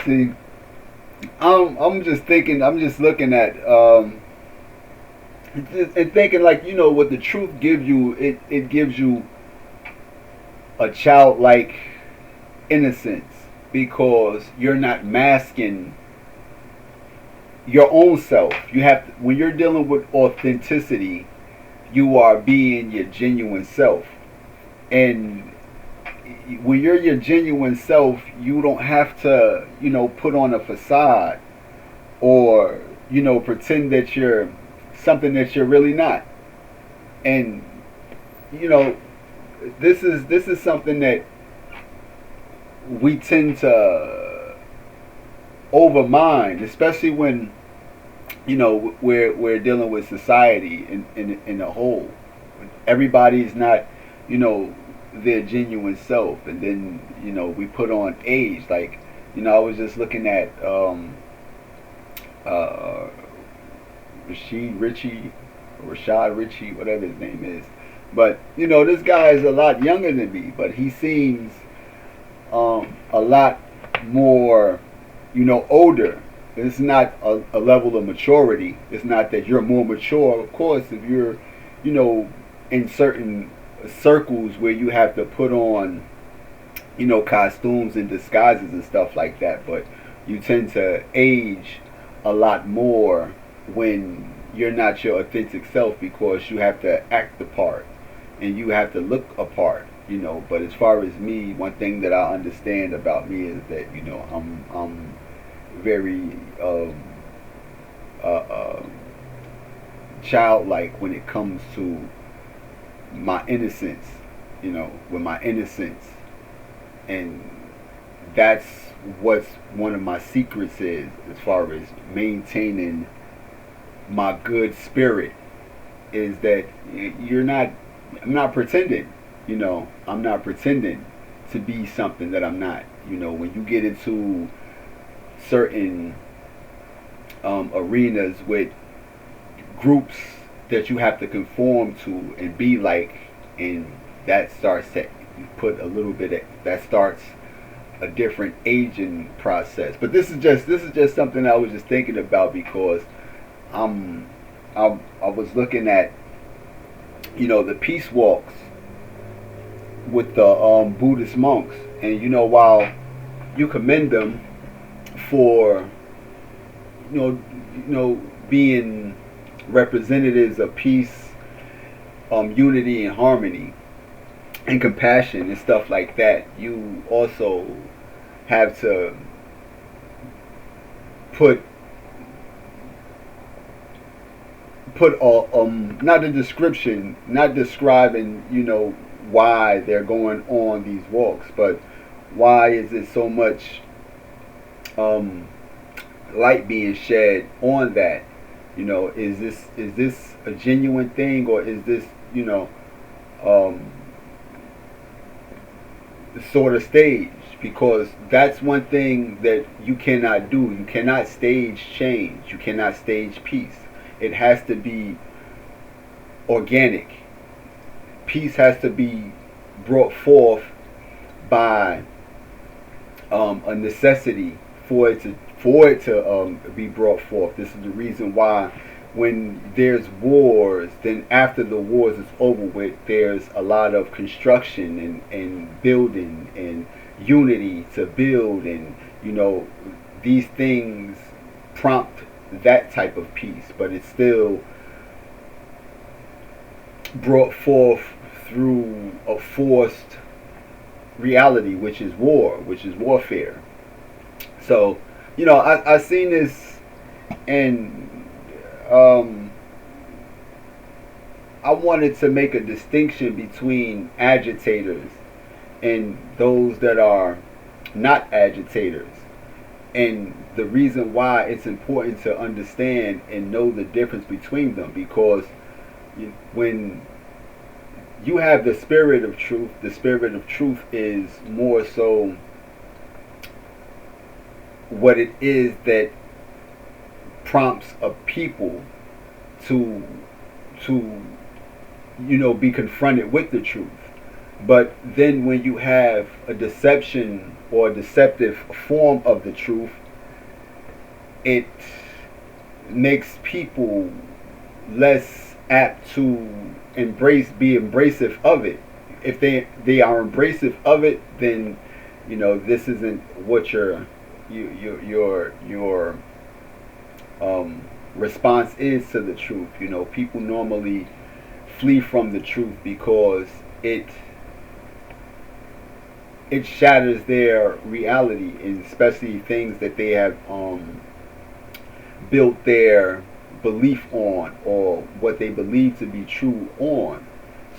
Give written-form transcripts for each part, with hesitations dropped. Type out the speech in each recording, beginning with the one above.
See, I'm just thinking. I'm just looking at and thinking like what the truth gives you. It gives you a childlike innocence because you're not masking your own self. You have to, when you're dealing with authenticity, you are being your genuine self. And when you're your genuine self, you don't have to, put on a facade or, pretend that you're something that you're really not. And you know, this is something that we tend to overmind, especially when we're dealing with society in a whole. Everybody's not, you know, their genuine self, and then we put on age. Like, I was just looking at uh, Rashad Ritchie, whatever his name is. But this guy is a lot younger than me, but he seems a lot more, older. It's not a level of maturity. It's not that you're more mature. Of course, if you're, in certain circles where you have to put on, costumes and disguises and stuff like that, but you tend to age a lot more when you're not your authentic self because you have to act the part and you have to look a part. But as far as me, one thing that I understand about me is that I'm very childlike when it comes to my innocence. With my innocence, and that's what one of my secrets is as far as maintaining my good spirit, is that I'm not pretending. I'm not pretending to be something that I'm not. When you get into certain arenas with groups that you have to conform to and be like, and that starts to put a little bit of, that starts a different aging process. But this is just something I was just thinking about because I was looking at the peace walks with the Buddhist monks, and while you commend them for being representatives of peace, unity and harmony and compassion and stuff like that, you also have to put not a description, not describing why they're going on these walks, but why is it so much light being shed on that? Is this a genuine thing, or is this um, sort of staged? Because that's one thing that you cannot do. You cannot stage change. You cannot stage peace. It has to be organic. Peace has to be brought forth by a necessity for it to be brought forth. This is the reason why when there's wars, then after the wars is over with, there's a lot of construction and building and unity to build, and these things prompt that type of peace, but it's still brought forth through a forced reality, which is war, which is warfare. So, I seen this, and I wanted to make a distinction between agitators and those that are not agitators. And the reason why it's important to understand and know the difference between them, because when you have the spirit of truth, the spirit of truth is more so what it is that prompts a people to be confronted with the truth. But then when you have a deception or a deceptive form of the truth, it makes people less apt to be embracive of it. If they are embracive of it, then this isn't what your response is to the truth. People normally flee from the truth because it shatters their reality, and especially things that they have built their belief on, or what they believe to be true on.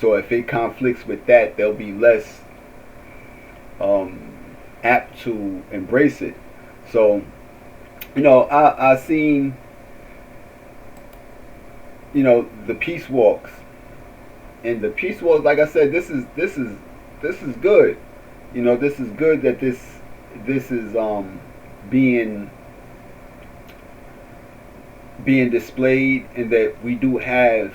So if it conflicts with that, they'll be less apt to embrace it. So I seen the peace walks, and the peace walks, like I said, this is good. This is good that this is being displayed, and that we do have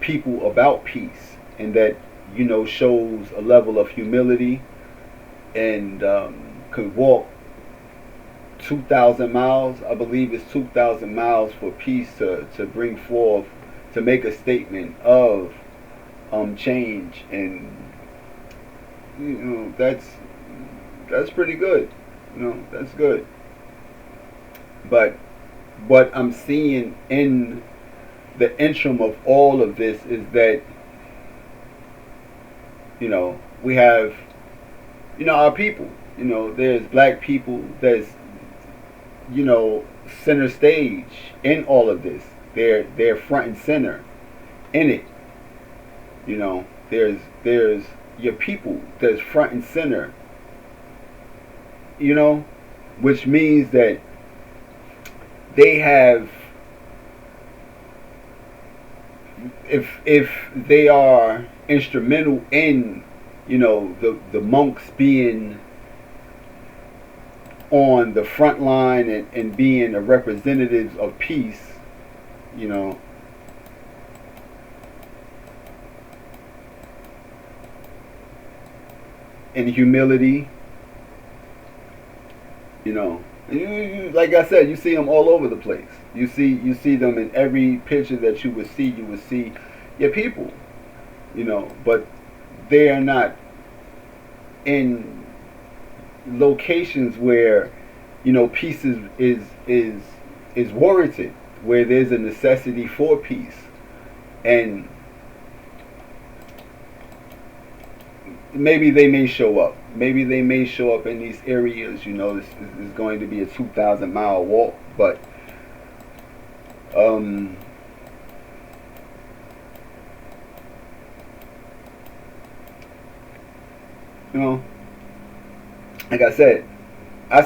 people about peace, and that shows a level of humility, and could walk 2,000 miles. I believe it's 2,000 miles for peace to bring forth, to make a statement of change. And that's pretty good. That's good. But what I'm seeing in the interim of all of this is that we have our people. There's black people that's center stage in all of this. They're front and center in it. There's your people that's front and center. Which means that they have, if they are instrumental in the monks being on the front line, and being a representatives of peace, and humility, like I said, you see them all over the place. You see them in every picture that you would see. You would see your people, but they are not in locations where peace is warranted, where there's a necessity for peace. And maybe they may show up. Maybe they may show up in these areas. This is going to be a 2,000-mile walk, but like I said, I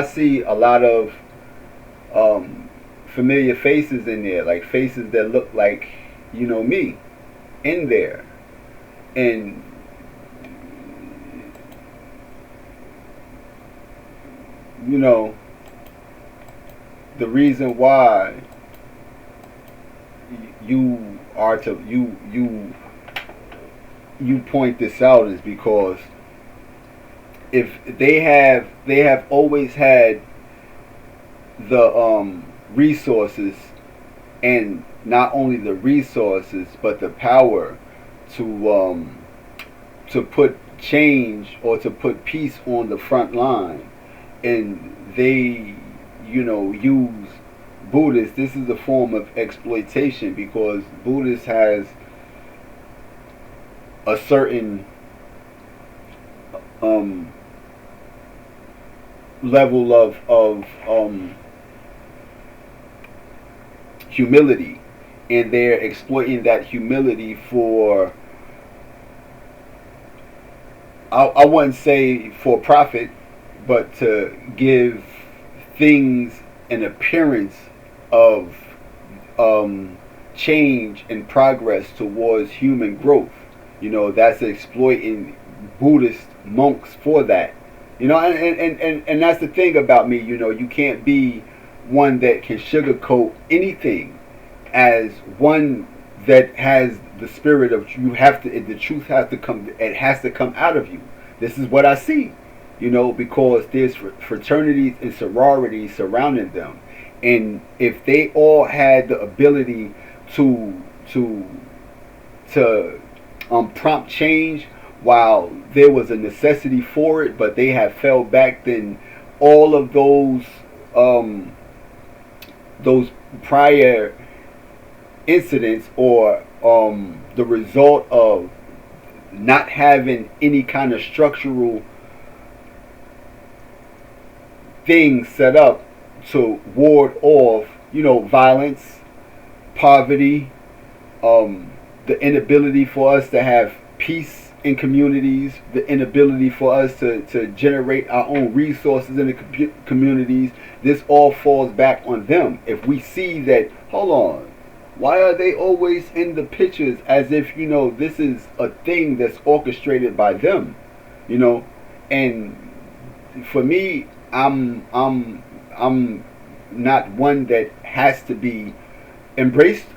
see a lot of familiar faces in there, like faces that look like me in there. And the reason why you point this out is because if they have always had the resources, and not only the resources but the power to put change, or to put peace on the front line, and they use Buddhists. This is a form of exploitation, because Buddhist has a certain level of humility, and they're exploiting that humility for, I wouldn't say for profit, but to give things an appearance of change and progress towards human growth. That's exploiting Buddhist monks for that. And that's the thing about me. You can't be one that can sugarcoat anything as one that has the spirit of, you have to, the truth has to come, it has to come out of you. This is what I see, because there's fraternities and sororities surrounding them, and if they all had the ability to to prompt change while there was a necessity for it, but they have fell back, then all of those prior incidents, or the result of not having any kind of structural things set up to ward off, violence, poverty, the inability for us to have peace in communities, the inability for us to generate our own resources in the communities. This all falls back on them. If we see that, hold on, why are they always in the pictures as if, this is a thing that's orchestrated by them, and for me, I'm not one that has to be embraced,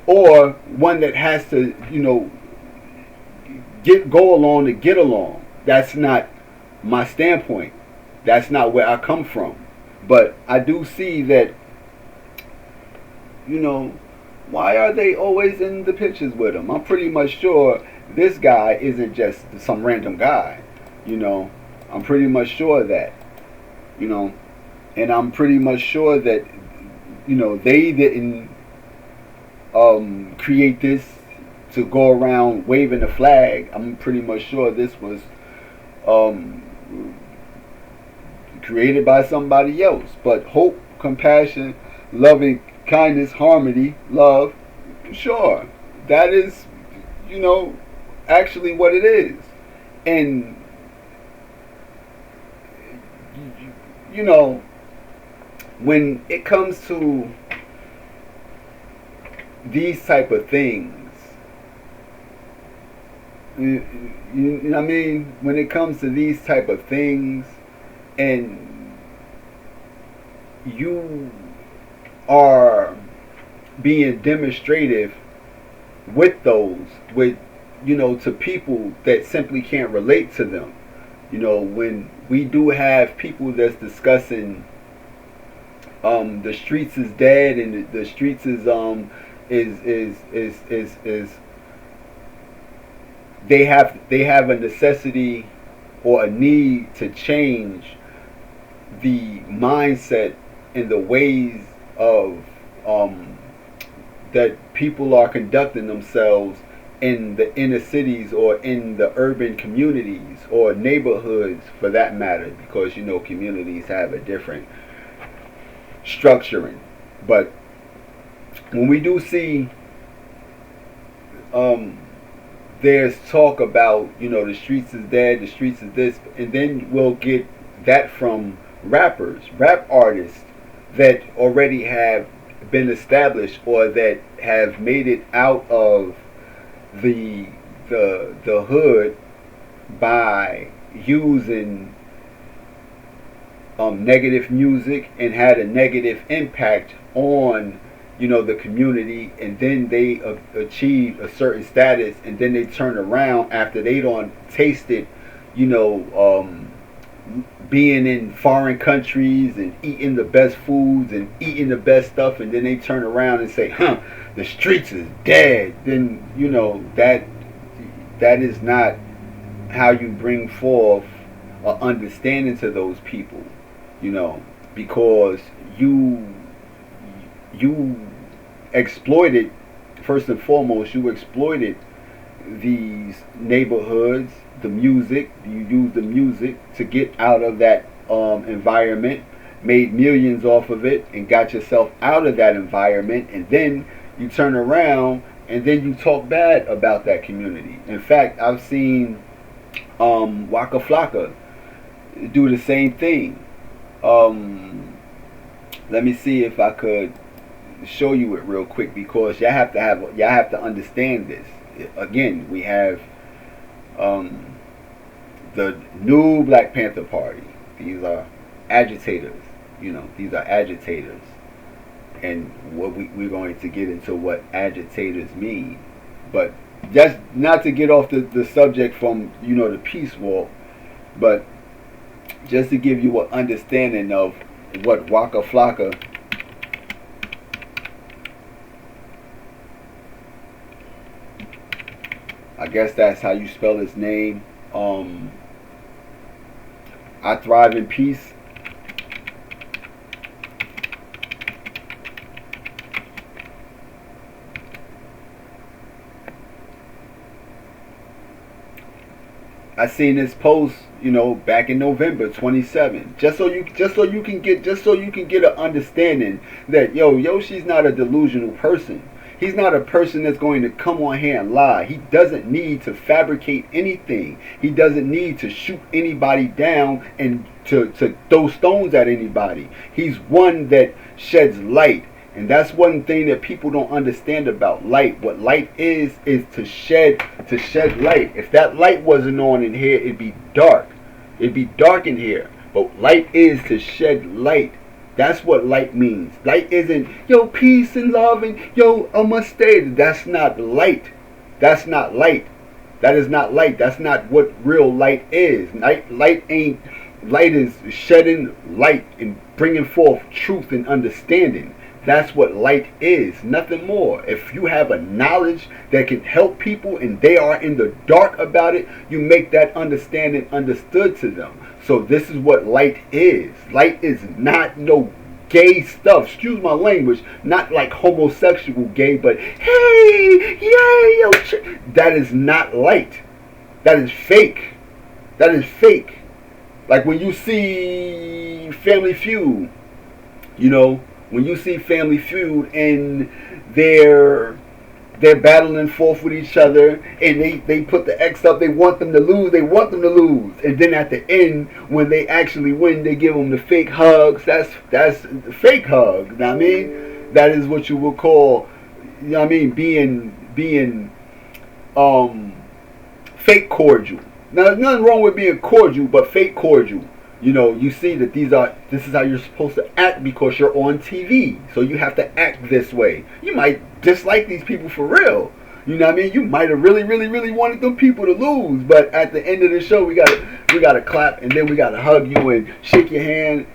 or one that has to, go along to get along. That's not my standpoint. That's not where I come from. But I do see that, why are they always in the pictures with him? I'm pretty much sure this guy isn't just some random guy. I'm pretty much sure of that. And I'm pretty much sure that, they didn't create this to go around waving the flag. I'm pretty much sure this was created by somebody else. But hope, compassion, loving kindness, harmony, love, sure, that is, actually what it is. And when it comes to these type of things, you know what I mean? When it comes to these type of things, and you are being demonstrative with those, to people that simply can't relate to them. When we do have people that's discussing the streets is dead, and the streets is they have a necessity or a need to change the mindset and the ways of that people are conducting themselves in the inner cities, or in the urban communities, or neighborhoods for that matter, because communities have a different structuring. But when we do see there's talk about, the streets is dead, the streets is this, and then we'll get that from rap artists that already have been established, or that have made it out of the hood by using negative music, and had a negative impact on the community, and then they achieve a certain status, and then they turn around after they don't tasted being in foreign countries and eating the best foods and eating the best stuff, and then they turn around and say, the streets is dead. Then that is not how you bring forth an understanding to those people, because you exploited, first and foremost, you exploited these neighborhoods, the music. You used the music to get out of that environment, made millions off of it, and got yourself out of that environment, and then you turn around and then you talk bad about that community. In fact, I've seen Waka Flocka do the same thing. Let me see if I could show you it real quick, because y'all have to understand this. Again, we have the new Black Panther Party. These are agitators. These are agitators, and we're going to get into what agitators mean. But just not to get off the subject from the peace walk, but just to give you an understanding of what Waka Flocka, I guess that's how you spell his name. I thrive in peace. I seen this post, back in November 27. Just so you can get an understanding that Yoshi's not a delusional person. He's not a person that's going to come on here and lie. He doesn't need to fabricate anything. He doesn't need to shoot anybody down and to throw stones at anybody. He's one that sheds light. And that's one thing that people don't understand about light. What light is to shed light. If that light wasn't on in here, it'd be dark. It'd be dark in here. But light is to shed light. That's what light means. Light isn't peace and love and I must stay. That's not light. That's not light. That is not light. That's not what real light is. Light is shedding light and bringing forth truth and understanding. That's what light is, nothing more. If you have a knowledge that can help people and they are in the dark about it, you make that understanding understood to them. So this is what light is. Light is not no gay stuff. Excuse my language. Not like homosexual gay, but hey, yay, that is not light. That is fake. That is fake. Like when you see Family Feud, when you see Family Feud and they're battling forth with each other and they put the X up, they want them to lose, and then at the end when they actually win, they give them the fake hugs. That's the fake hug. You know what I mean? That is what you would call, being fake cordial. Now there's nothing wrong with being cordial, but fake cordial. You see that this is how you're supposed to act because you're on TV. So you have to act this way. You might dislike these people for real. You know what I mean? You might have really, really, really wanted them people to lose. But at the end of the show, we gotta clap and then we gotta hug you and shake your hand.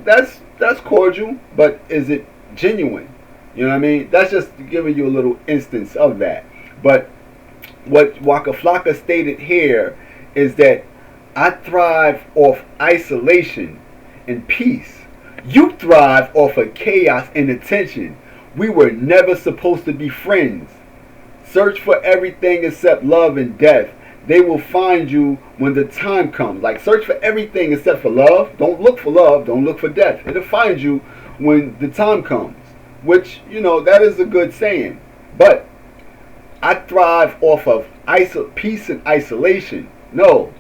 That's cordial, but is it genuine? You know what I mean? That's just giving you a little instance of that. But what Waka Flocka stated here is that I thrive off isolation and peace. You thrive off of chaos and attention. We were never supposed to be friends. Search for everything except love and death. They will find you when the time comes. Like, search for everything except for love. Don't look for love. Don't look for death. It'll find you when the time comes. Which, that is a good saying. But I thrive off of peace and isolation. No.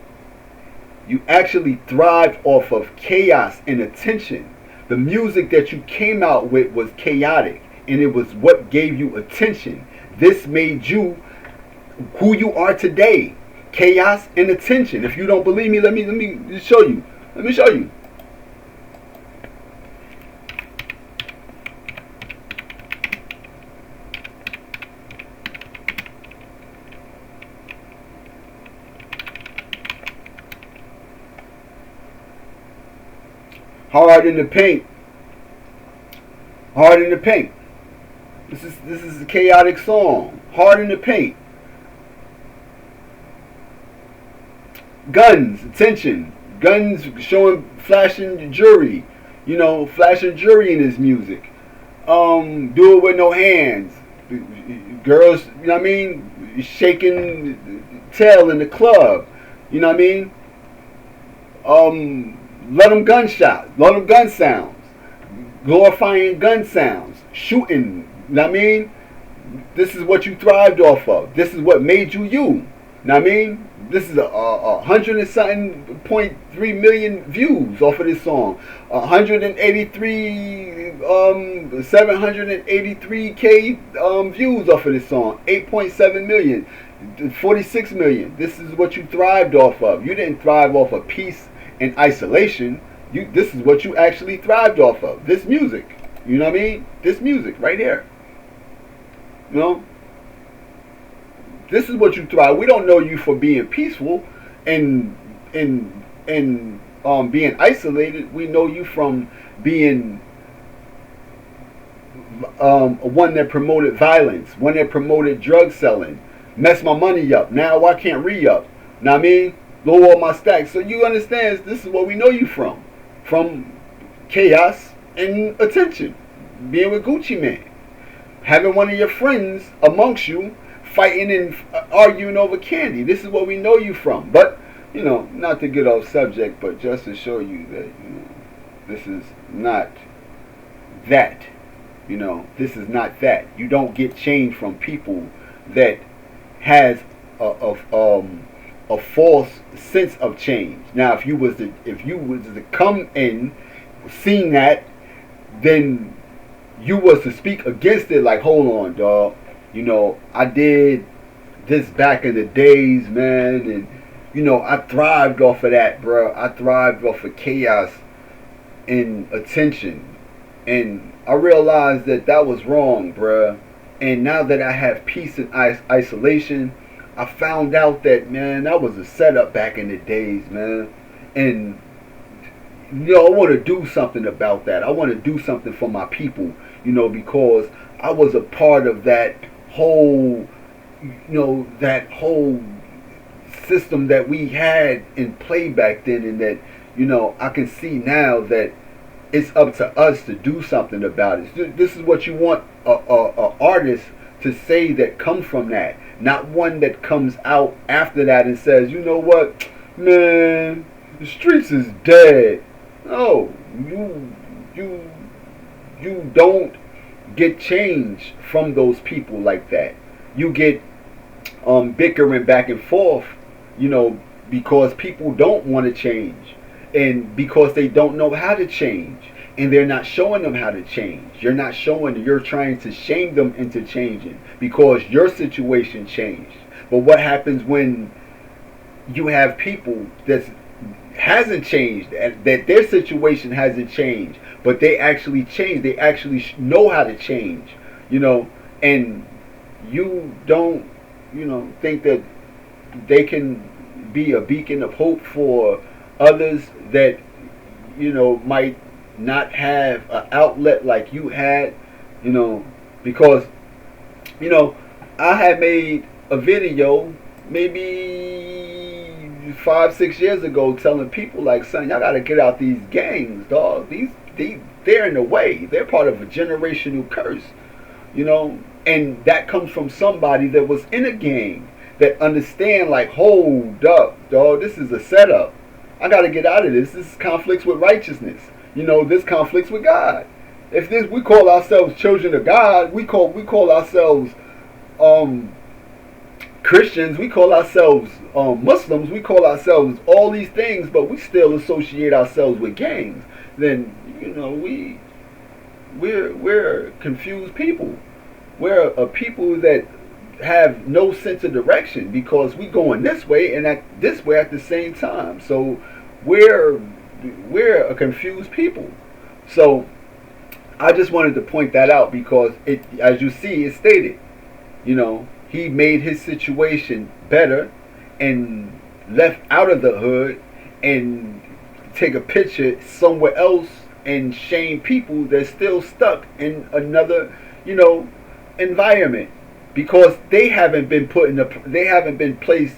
You actually thrive off of chaos and attention. The music that you came out with was chaotic, and it was what gave you attention. This made you who you are today. Chaos and attention. If you don't believe me, let me show you. Let me show you. Hard in the paint. Hard in the paint. This is a chaotic song. Hard in the paint. Guns, attention. Guns showing, flashing jewelry. Flashing jewelry in his music. Do it with no hands. Girls, shaking tail in the club. Let them gunshot. Let them gun sounds. Glorifying gun sounds. Shooting. This is what you thrived off of. This is what made you you. This is a 100 and something 0.3 million views off of this song. 783k views off of this song. 8.7 million. 46 million. This is what you thrived off of. You didn't thrive off of peace and isolation. This is what you actually thrived off of. This music. You know what I mean? This music right here. You know, this is what you thrive. We don't know you for being peaceful and being isolated. We know you from being one that promoted violence, one that promoted drug selling, mess my money up. Now I can't re-up. Know what I mean? Blow all my stacks. So you understand this is what we know you from chaos and attention, being with Gucci Man, having one of your friends amongst you fighting and arguing over candy. This is what we know you from. But not to get off subject, but just to show you that this is not that. This is not that. You don't get change from people that has a false sense of change. Now, if you was to come in seeing that, then you was to speak against it. Like, hold on, dog. I did this back in the days, man, and I thrived off of that, bro. I thrived off of chaos and attention, and I realized that was wrong, bruh. And now that I have peace and isolation, I found out that, man, that was a setup back in the days, man. And I want to do something about that. I want to do something for my people, because I was a part of that whole, that whole system that we had in play back then, and that, I can see now that it's up to us to do something about it. This is what you want a artist to say that comes from that, not one that comes out after that and says, you know what, man, the streets is dead. No, you don't get change from those people like that. You get bickering back and forth, because people don't want to change, and because they don't know how to change, and they're not showing them how to change. You're trying to shame them into changing because your situation changed. But what happens when you have people that hasn't changed, that their situation hasn't changed, but they actually changed, they actually know how to change, and you don't, think that they can be a beacon of hope for others that, might not have an outlet like you had, because, I had made a video maybe 5-6 years ago telling people like, son, y'all gotta get out these gangs, dog. They're in the way. They're part of a generational curse, and that comes from somebody that was in a gang that understand, like, hold up, dog, this is a setup. I gotta get out of this. This conflicts with righteousness. This conflicts with God. If we call ourselves children of God, we call ourselves Christians, we call ourselves Muslims, we call ourselves all these things, but we still associate ourselves with gangs. Then we're confused people. We're a people that have no sense of direction because we going this way and this way at the same time. So we're a confused people. So I just wanted to point that out because it, as you see, it stated, he made his situation better and left out of the hood and take a picture somewhere else and shame people that's still stuck in another, environment because they haven't been placed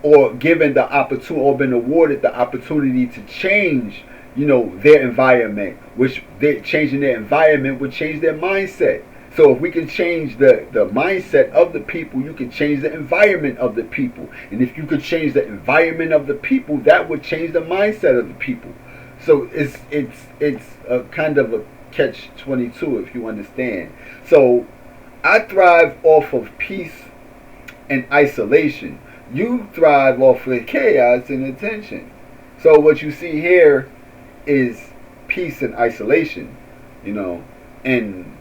or given the opportunity or been awarded the opportunity to change, their environment, which changing their environment would change their mindset. So if we can change the mindset of the people, you can change the environment of the people. And if you could change the environment of the people, that would change the mindset of the people. So it's a kind of a catch-22 if you understand. So I thrive off of peace and isolation. You thrive off of chaos and attention. So what you see here is peace and isolation, and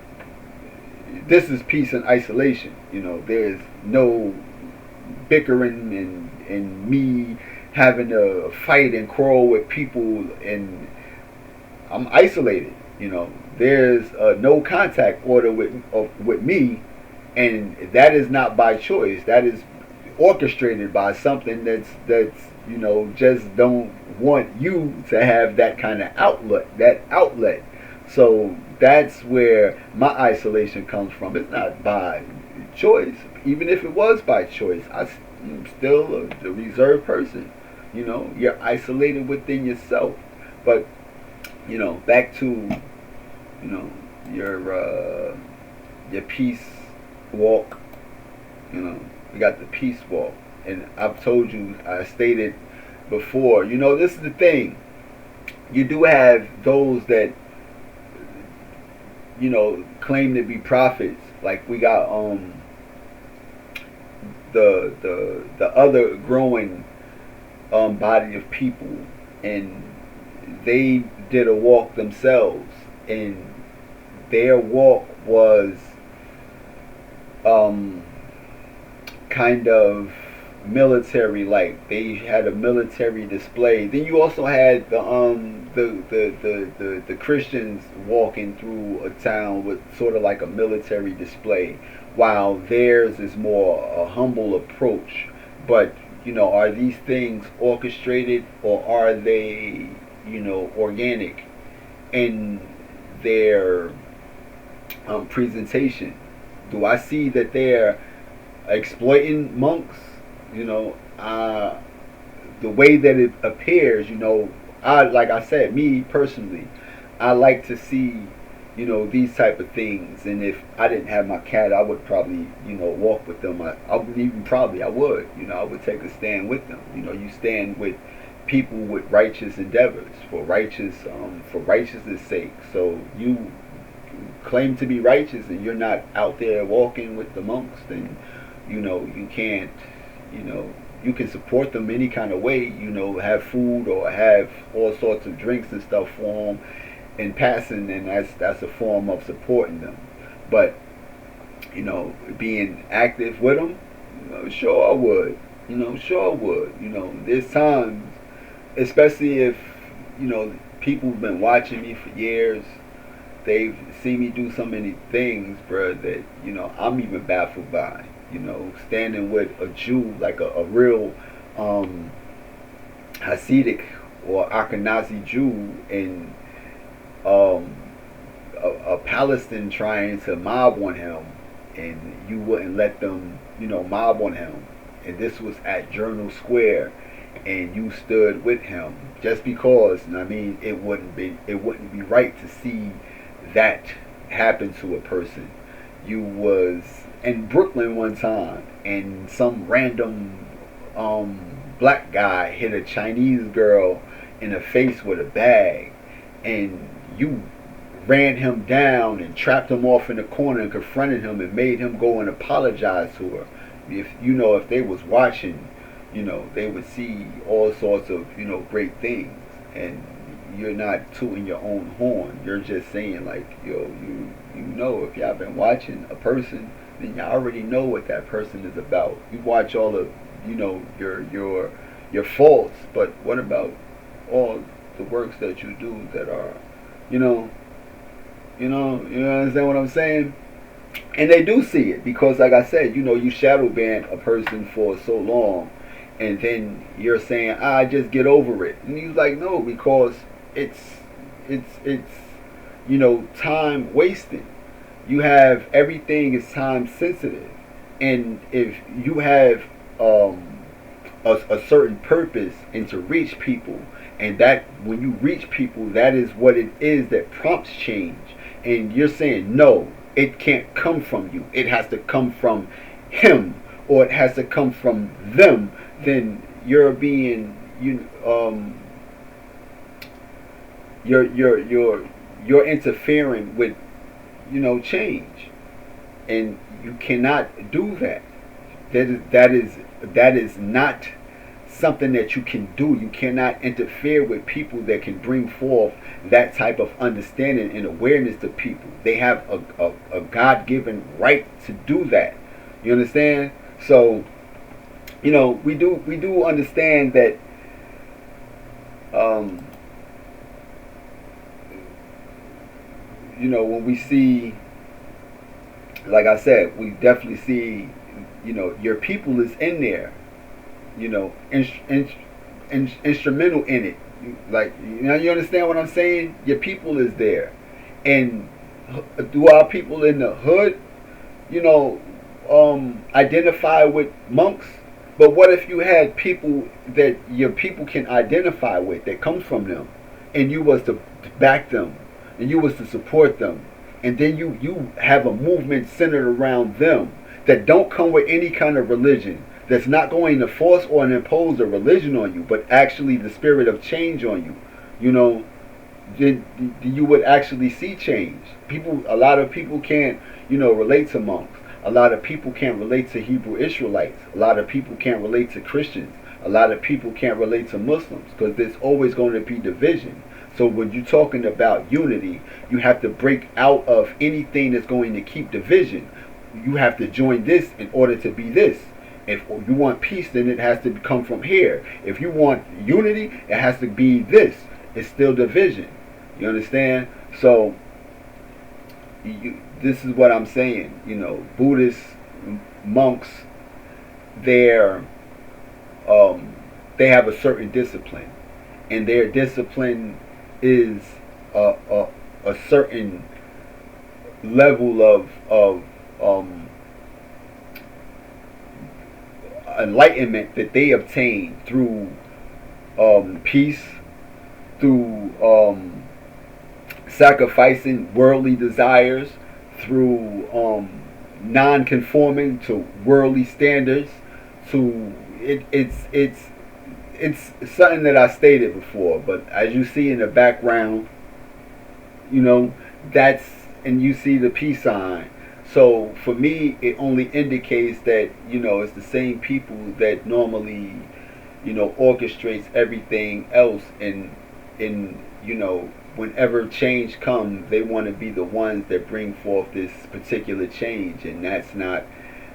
this is peace and isolation. There's no bickering and me having to fight and quarrel with people, and I'm isolated. You know, there's a no contact order with me, and that is not by choice. That is orchestrated by something that's just don't want you to have that kind of outlet. So that's where my isolation comes from. It's not by choice. Even if it was by choice, I'm still a reserved person. You're isolated within yourself. But back to you know your peace walk. We got the peace walk, and I've told you, I stated before. This is the thing. You do have those that claim to be prophets. Like we got the other growing body of people, and they did a walk themselves, and their walk was kind of military like. They had a military display. Then you also had the Christians walking through a town with sort of like a military display, while theirs is more a humble approach. But are these things orchestrated, or are they organic in their presentation? Do I see that they're exploiting monks? The way that it appears, like I said, me personally, I like to see these type of things. And if I didn't have my cat, I would probably walk with them. I would even probably I would I would take a stand with them. You stand with people with righteous endeavors for righteousness sake. So you claim to be righteous and you're not out there walking with the monks, then you can't. You can support them any kind of way. Have food or have all sorts of drinks and stuff for them in passing, and that's a form of supporting them. But being active with them, sure I would. Sure I would. There's times, especially if people have been watching me for years. They've seen me do so many things, bruh, that I'm even baffled by. Standing with a Jew, like a real Hasidic or Ashkenazi Jew, and a Palestinian trying to mob on him, and you wouldn't let them, mob on him. And this was at Journal Square, and you stood with him just because. It wouldn't be right to see that happen to a person. You was in Brooklyn one time, and some random black guy hit a Chinese girl in the face with a bag, and you ran him down and trapped him off in the corner and confronted him and made him go and apologize to her. If they was watching, they would see all sorts of great things. And you're not tooting your own horn. You're just saying, like, if y'all been watching a person, then you already know what that person is about. You watch all of your faults, but what about all the works that you do that are you understand what I'm saying? And they do see it, because like I said, you shadow ban a person for so long, and then you're saying, just get over it. And he's like, no, because it's time wasting. You have everything is time sensitive, and if you have a certain purpose and to reach people, and that when you reach people, that is what it is that prompts change. And you're saying, no, it can't come from you, it has to come from him, or it has to come from them. Then you're being you're interfering with change, and you cannot do that. That is not something that you can do. You cannot interfere with people that can bring forth that type of understanding and awareness to people. They have a God-given right to do that. You understand? So we do understand that when we see, like I said, we definitely see, your people is in there, instrumental in it. Like, you understand what I'm saying? Your people is there. And do our people in the hood, identify with monks? But what if you had people that your people can identify with, that comes from them, and you was to back them, and you was to support them, and then you have a movement centered around them that don't come with any kind of religion, that's not going to force or impose a religion on you, but actually the spirit of change on you, then you would actually see change. A lot of people can't, relate to monks. A lot of people can't relate to Hebrew Israelites. A lot of people can't relate to Christians. A lot of people can't relate to Muslims, because there's always going to be division. So when you're talking about unity, you have to break out of anything that's going to keep division. You have to join this in order to be this. If you want peace, then it has to come from here. If you want unity, it has to be this. It's still division. You understand? So this is what I'm saying. Buddhist monks, they have a certain discipline, and their discipline is a certain level of enlightenment that they obtain through peace, through sacrificing worldly desires, through non-conforming to worldly standards. It's something that I stated before, but as you see in the background, that's, and you see the peace sign. So for me, it only indicates that it's the same people that normally orchestrates everything else, and whenever change comes, they want to be the ones that bring forth this particular change, and that's not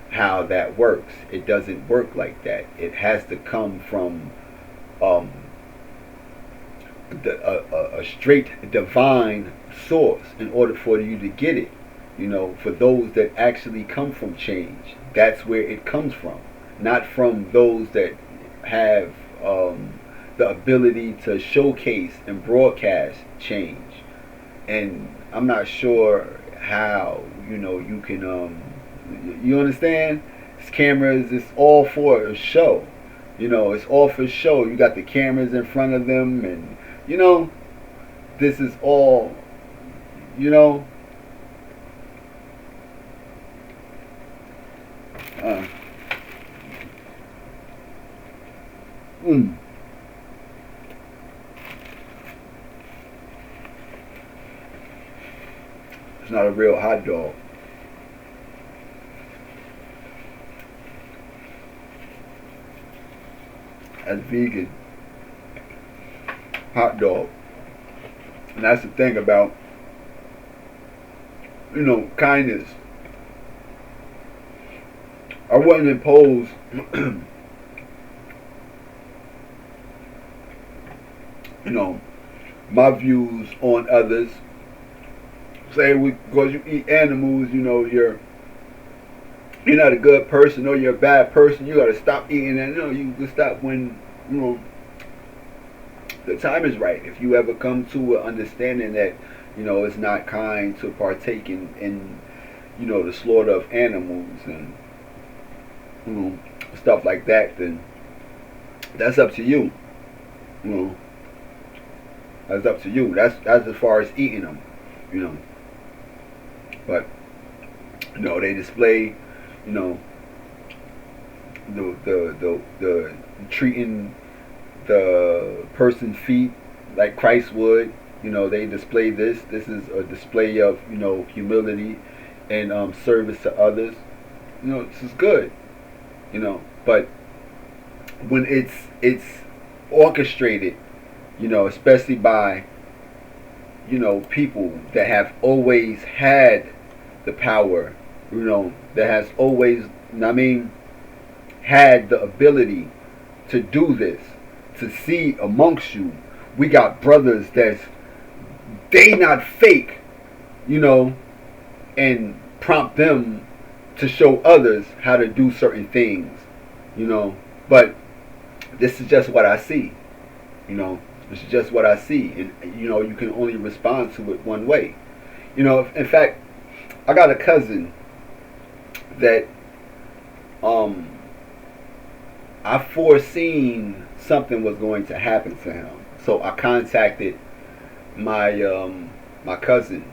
how that works. It doesn't work like that. It has to come from a straight divine source in order for you to get it. For those that actually come from change, that's where it comes from, not from those that have the ability to showcase and broadcast change. And I'm not sure how you can you understand. This cameras, it's all for a show. It's all for show. You got the cameras in front of them, and this is all it's not a real hot dog. As vegan hot dog. And that's the thing about kindness. I wouldn't impose my views on others. Say because you eat animals, you're not a good person, or you're a bad person. You gotta stop eating that. You can stop when the time is right. If you ever come to an understanding that it's not kind to partake in the slaughter of animals and stuff like that, then that's up to you. That's up to you. That's as far as eating them. But they display the treating the person's feet like Christ would. They display this. This is a display of humility and service to others. This is good. But when it's orchestrated, especially by people that have always had the power, that has always, had the ability to do this, to see amongst you, we got brothers they not fake, you know, and prompt them to show others how to do certain things, you know. But this is just what I see, you know. This is just what I see, and you know, you can only respond to it one way. You know, in fact, I got a cousin that um I foreseen something was going to happen to him. So I contacted my my cousin.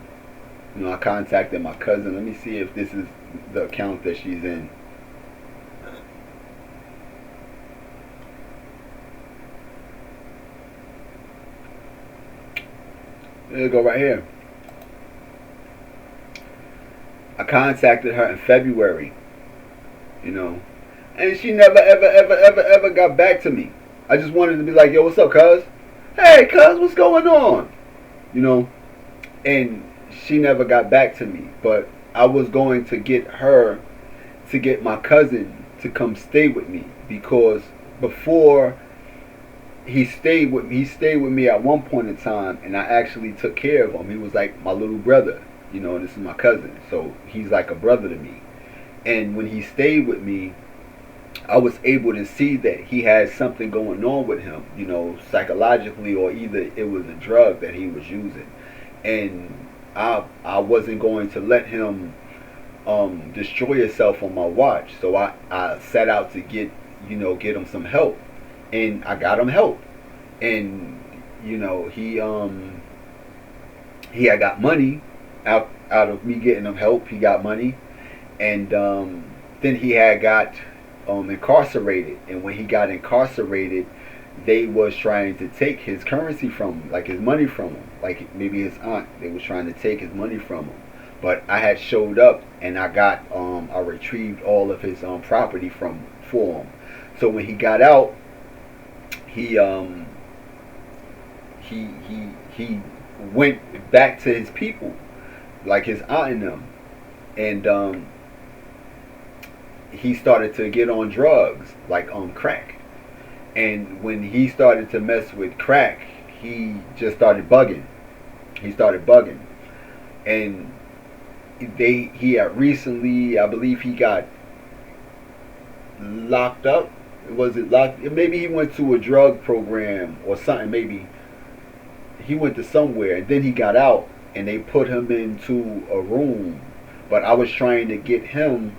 You know, I contacted my cousin. Let me see if this is the account that she's in. There you go, right here. I contacted her in February, you know, and she never, ever, ever, ever, ever got back to me. I just wanted to be like, yo, what's up, cuz? Hey, cuz, what's going on? You know, and she never got back to me. But I was going to get her to get my cousin to come stay with me, because before he stayed with me at one point in time, and I actually took care of him. He was like my little brother, you know, and this is my cousin, so he's like a brother to me. And when he stayed with me, I was able to see that he had something going on with him, you know, psychologically, or either it was a drug that he was using. And I wasn't going to let him destroy himself on my watch. So I set out to get him some help. And I got him help. And you know, he had got money out of me getting him help. He got money. And then he had got incarcerated. And when he got incarcerated, they was trying to take his currency from him, like his money from him, like maybe his aunt. They was trying to take his money from him. But I had showed up, and I retrieved all of his property for him. So when he got out, he he went back to his people, like his aunt and them, and he started to get on drugs, like crack. And when he started to mess with crack, he just started bugging. He started bugging, and he had recently, I believe, he got locked up. Was it locked? Maybe he went to a drug program or something. Maybe he went to somewhere, and then he got out, and they put him into a room. But I was trying to get him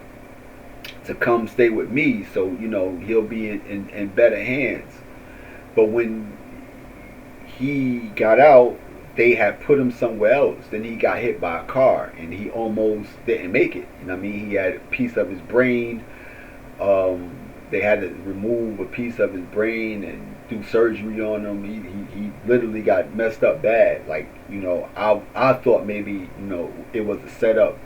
to come stay with me, so you know he'll be in better hands. But when he got out, they had put him somewhere else. Then he got hit by a car, and he almost didn't make it. You know what I mean? He had a piece of his brain. They had to remove a piece of his brain and do surgery on him. He literally got messed up bad. Like, you know, I thought maybe, you know, it was a setup,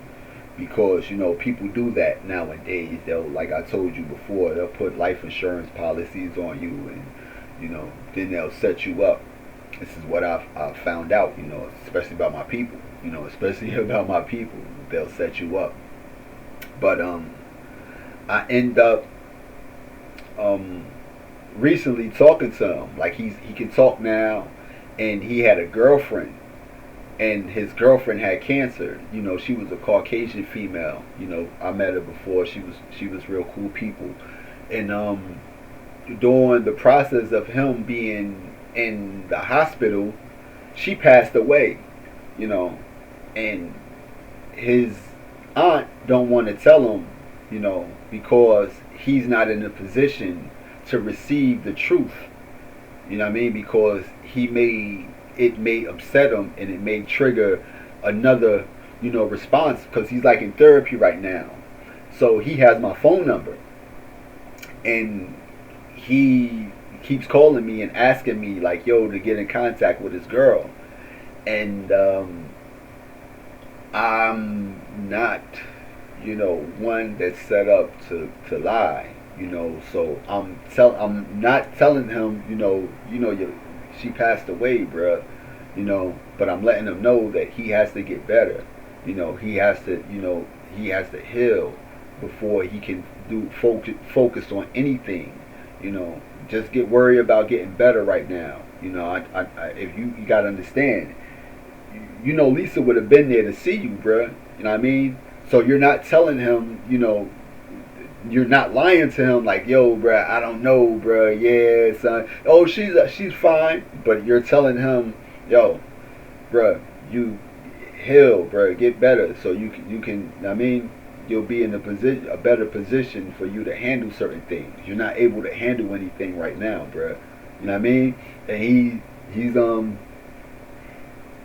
because you know people do that nowadays. They'll, like I told you before, they'll put life insurance policies on you, and you know, then they'll set you up. This is what I've found out, you know, especially about my people. You know, especially about my people, they'll set you up. But I end up recently talking to him. Like he can talk now, and he had a girlfriend, and his girlfriend had cancer. You know, she was a Caucasian female. You know, I met her before. She was real cool people, and during the process of him being in the hospital, she passed away. You know, and his aunt don't want to tell him, you know, because he's not in a position to receive the truth. You know what I mean? Because it may upset him, and it may trigger another, you know, response, because he's like in therapy right now. So he has my phone number, and he keeps calling me and asking me like, yo, to get in contact with his girl. And I'm not, you know, one that's set up to lie, you know. So I'm not telling him, she passed away, bruh, you know. But I'm letting him know that he has to get better, you know. He has to heal before he can focus on anything, you know. Just get worried about getting better right now, you know. If you gotta understand, you know Lisa would have been there to see you, bruh. You know what I mean? So you're not telling him, you know, you're not lying to him like, yo, bruh, I don't know, bruh, yeah, son. Oh, she's fine, but you're telling him, yo, bruh, you heal, bruh, get better, so you can. I mean, you'll be in a better position for you to handle certain things. You're not able to handle anything right now, bruh. You know what I mean? And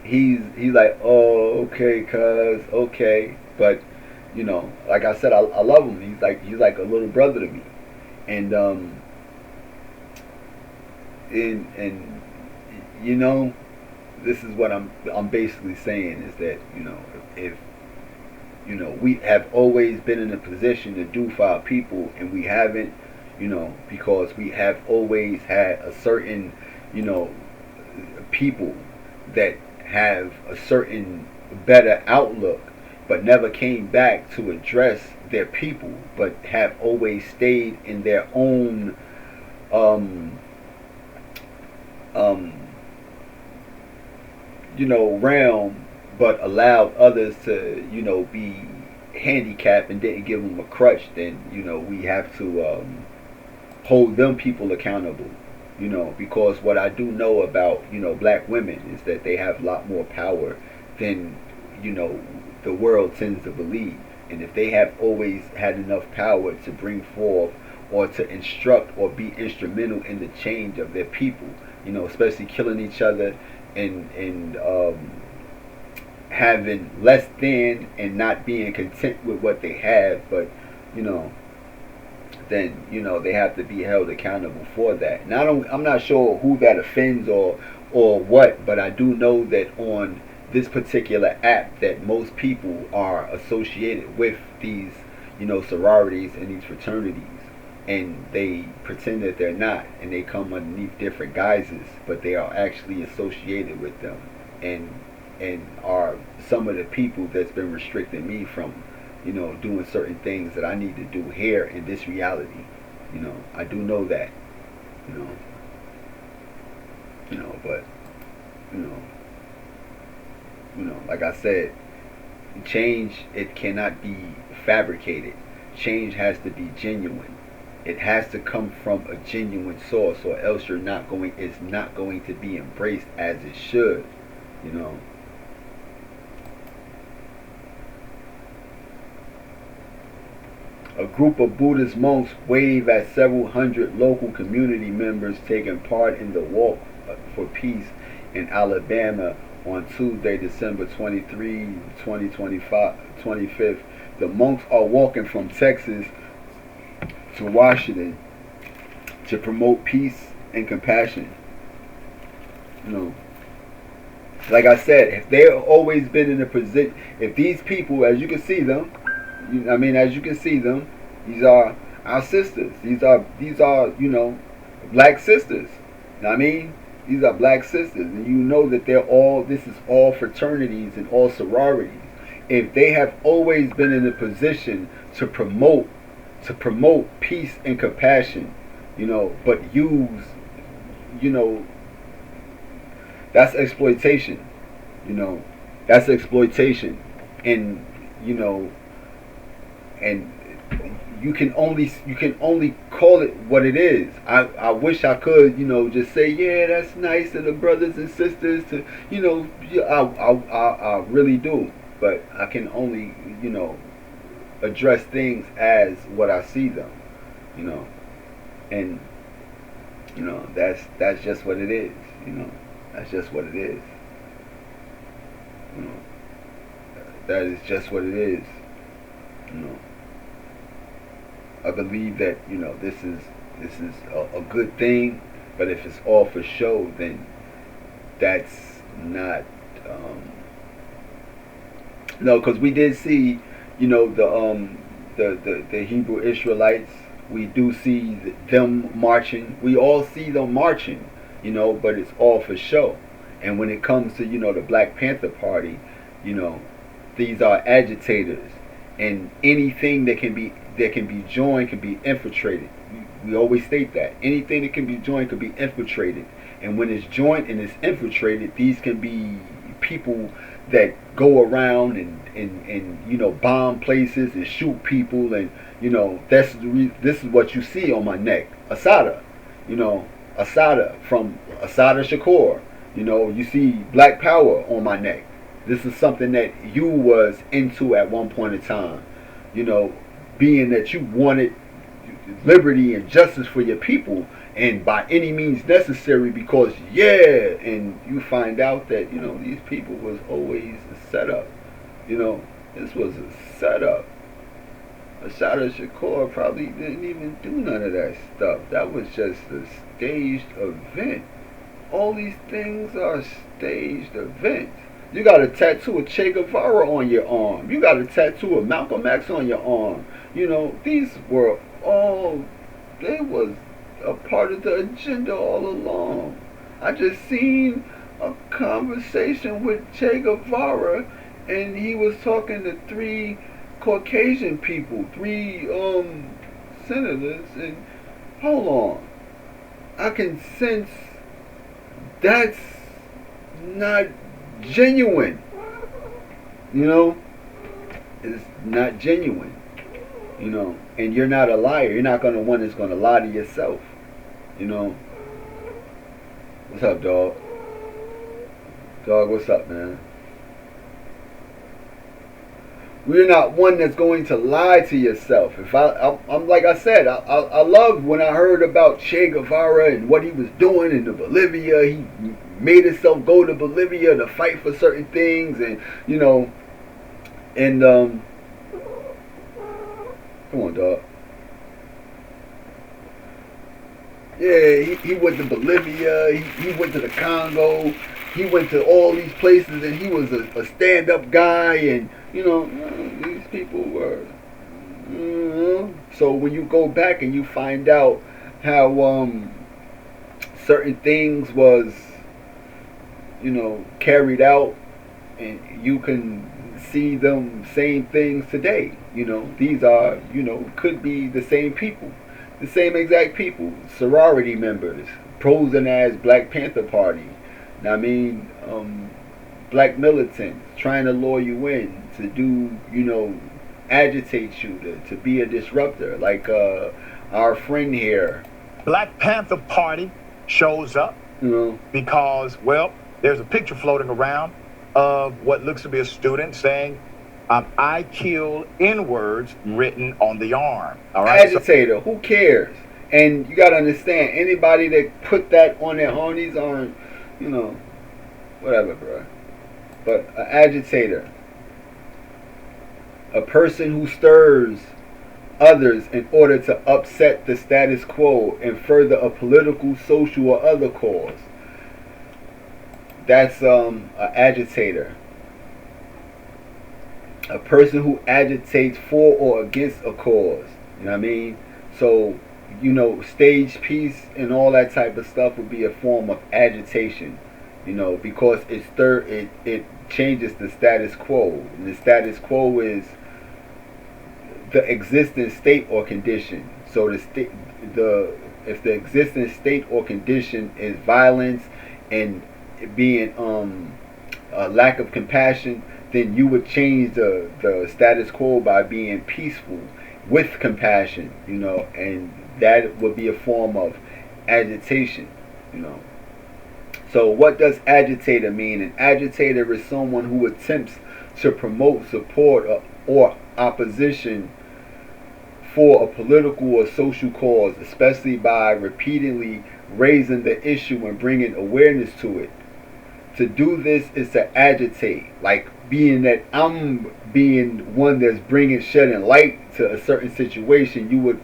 he's like, oh, okay, cuz, okay, but you know, like I said, I love him. He's like a little brother to me, and and you know, this is what I'm basically saying is that, you know, if you know, we have always been in a position to do for our people, and we haven't, you know, because we have always had a certain, you know, people that have a certain better outlook, but never came back to address their people, but have always stayed in their own um, um, you know, realm, but allowed others to, you know, be handicapped and didn't give them a crutch. Then, you know, we have to hold them people accountable. You know, because what I do know about, you know, black women is that they have a lot more power than, you know, the world tends to believe. And if they have always had enough power to bring forth or to instruct or be instrumental in the change of their people, you know, especially killing each other and having less than and not being content with what they have, but, you know, then, you know, they have to be held accountable for that. And I'm not sure who that offends or what, but I do know that on this particular app that most people are associated with these, you know, sororities and these fraternities, and they pretend that they're not, and they come underneath different guises, but they are actually associated with them, and are some of the people that's been restricting me from, you know, doing certain things that I need to do here in this reality. You know, I do know that. You know, but you know, like I said, change, it cannot be fabricated. Change has to be genuine. It has to come from a genuine source, or else it's not going to be embraced as it should. You know. A group of Buddhist monks wave at several hundred local community members taking part in the Walk for Peace in Alabama on Tuesday, December 23, 2025, 25th. The monks are walking from Texas to Washington to promote peace and compassion. You know, like I said, if they've always been in a position, if these people, as you can see them, as you can see them, these are our sisters. These are you know, black sisters. You know what I mean? These are black sisters, and you know that this is all fraternities and all sororities. If they have always been in a position to promote peace and compassion, you know, but use, you know, that's exploitation. You know, that's exploitation, and you know, and you can only call it what it is. I wish I could, you know, just say, yeah, that's nice of the brothers and sisters to, you know, I really do, but I can only, you know, address things as what I see them, you know, and you know, that's just what it is, you know, that's just what it is, you know, that is just what it is, you know. I believe that, you know, this is a good thing, but if it's all for show, then that's not. No, because we did see, you know, the Hebrew Israelites. We do see them marching. We all see them marching, you know, but it's all for show. And when it comes to, you know, the Black Panther Party, you know, these are agitators, and anything that can be joined can be infiltrated. We always state that anything that can be joined can be infiltrated, and when it's joined and it's infiltrated, these can be people that go around and you know, bomb places and shoot people, and you know, this is what you see on my neck, Asada, you know, Asada from Asada Shakur. You know, you see Black Power on my neck. This is something that you was into at one point in time. You know, being that you wanted liberty and justice for your people, and by any means necessary, because yeah, and you find out that, you know, these people was always a setup. You know, this was a setup. Ashada Shakur probably didn't even do none of that stuff. That was just a staged event. All these things are staged events. You got a tattoo of Che Guevara on your arm. You got a tattoo of Malcolm X on your arm. You know, these were all, they was a part of the agenda all along. I just seen a conversation with Che Guevara, and he was talking to three Caucasian people, three senators, and hold on. I can sense that's not genuine. You know? It's not genuine. You know? And you're not a liar. You're not gonna one that's gonna lie to yourself. You know? What's up, dog? Dog, what's up, man? We're not one that's going to lie to yourself. If I'm like I said, I loved when I heard about Che Guevara and what he was doing in the Bolivia. He made himself go to Bolivia to fight for certain things, and you know, and come on, dog. Yeah, he went to Bolivia. He went to the Congo. He went to all these places, and he was a stand-up guy, and you know, these people were. So when you go back and you find out how certain things was, you know, carried out, and you can see them same things today. You know, these are, you know, could be the same people, the same exact people, sorority members, posing as Black Panther Party. I mean, black militants trying to lure you in to do, you know, agitate you to be a disruptor. Like our friend here. Black Panther Party shows up, you know, because, well, there's a picture floating around of what looks to be a student saying, I kill N-words written on the arm. All right, agitator, so, who cares? And you got to understand, anybody that put that on their arm, these aren't, you know, whatever, bro. But an agitator, a person who stirs others in order to upset the status quo and further a political, social, or other cause. That's an agitator. A person who agitates for or against a cause. You know what I mean? So, you know, stage peace and all that type of stuff would be a form of agitation, you know, because it changes the status quo. And the status quo is the existing state or condition. So if the existing state or condition is violence and being a lack of compassion, then you would change the status quo by being peaceful with compassion, you know, and that would be a form of agitation, you know. So what does agitator mean? An agitator is someone who attempts to promote support or opposition for a political or social cause, especially by repeatedly raising the issue and bringing awareness to it. To do this is to agitate, like being that I'm being one that's shedding light to a certain situation. You would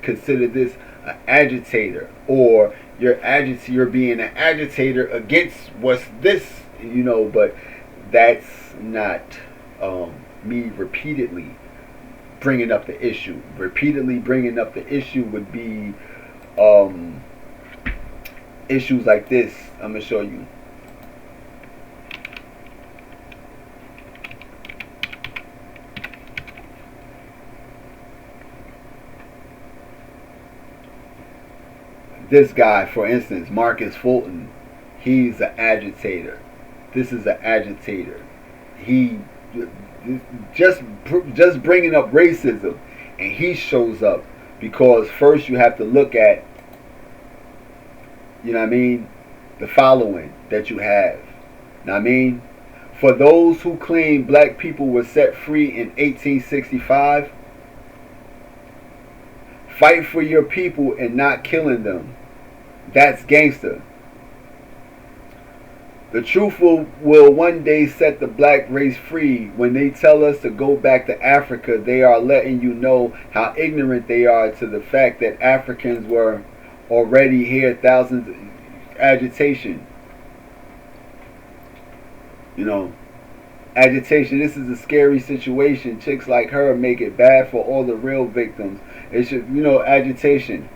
consider this an agitator, or you're being an agitator against what's this, you know. But that's not me repeatedly bringing up the issue. Repeatedly bringing up the issue would be issues like this. I'm gonna show you. This guy, for instance, Marcus Fulton, he's an agitator. this is an agitator. He just bringing up racism, and he shows up because first you have to look at, you know what I mean, the following that you have. Know what I mean? For those who claim black people were set free in 1865, fight for your people and not killing them. That's gangster. The truth will one day set the black race free. When they tell us to go back to Africa, they are letting you know how ignorant they are to the fact that Africans were already here thousands. Agitation. You know, agitation. This is a scary situation. Chicks like her make it bad for all the real victims. It should, agitation.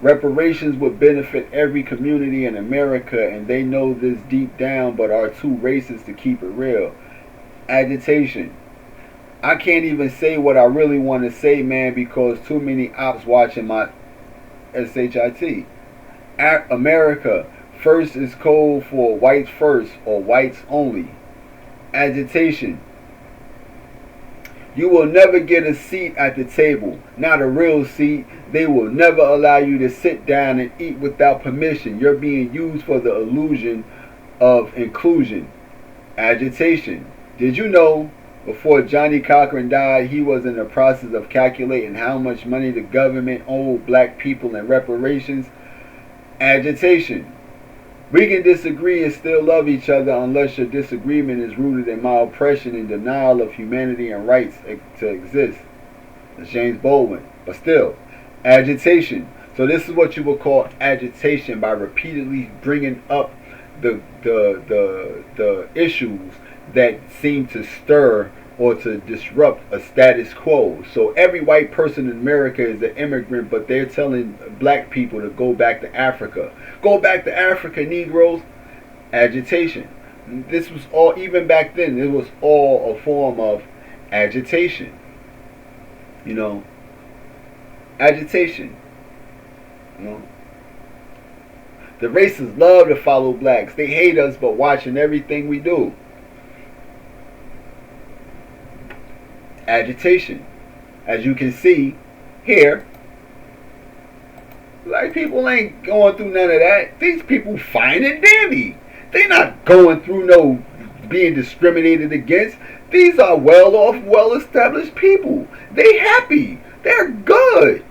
Reparations would benefit every community in America, and they know this deep down, but are too racist to keep it real. Agitation. I can't even say what I really want to say, man, because too many ops watching my SHIT. America, first is code for whites first or whites only. Agitation. You will never get a seat at the table, not a real seat. They will never allow you to sit down and eat without permission. You're being used for the illusion of inclusion. Agitation. Did you know before Johnny Cochran died, he was in the process of calculating how much money the government owed black people in reparations? Agitation. We can disagree and still love each other unless your disagreement is rooted in my oppression and denial of humanity and rights to exist. That's James Baldwin. But still, agitation. So this is what you would call agitation, by repeatedly bringing up the issues that seem to stir or to disrupt a status quo. So every white person in America is an immigrant, but they're telling black people to go back to Africa. Go back to Africa, Negroes. Agitation. This was all, even back then, it was all a form of agitation. Agitation. The racists love to follow blacks. They hate us, but watching everything we do. Agitation. As you can see here, black people ain't going through none of that. These people fine and dandy. They not going through no being discriminated against. These are well-off, well-established people. They happy. They're good.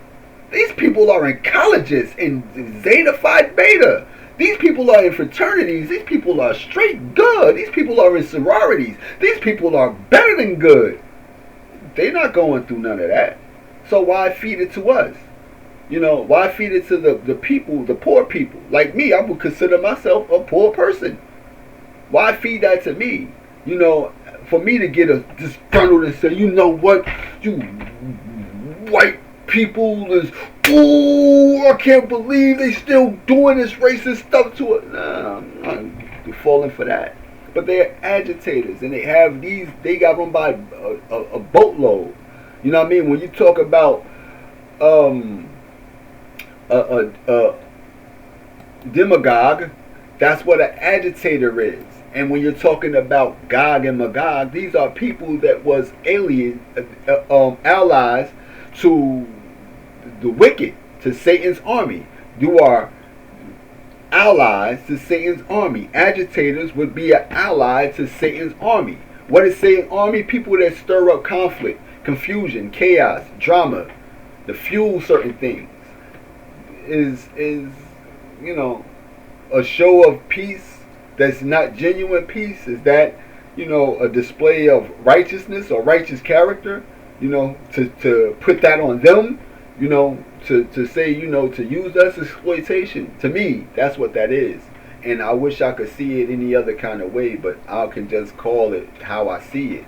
These people are in colleges, in Zeta Phi Beta. These people are in fraternities. These people are straight good. These people are in sororities. These people are better than good. They're not going through none of that. So why feed it to us? Why feed it to the people, the poor people? Like me, I would consider myself a poor person. Why feed that to me? For me to get disgruntled and say, you know what, you white people is, I can't believe they still doing this racist stuff to it. Nah, I'm not falling for that. But they're agitators, and they got run by a boatload. You know what I mean? When you talk about a demagogue, that's what an agitator is. And when you're talking about Gog and Magog, these are people that was allies to the wicked, to Satan's army. You are allies to Satan's army. Agitators would be an ally to Satan's army. What is Satan's army? People that stir up conflict, confusion, chaos, drama, to fuel certain things. Is a show of peace that's not genuine peace? Is that a display of righteousness or righteous character? To put that on them, to say, to use us as exploitation. To me, that's what that is. And I wish I could see it any other kind of way, but I can just call it how I see it.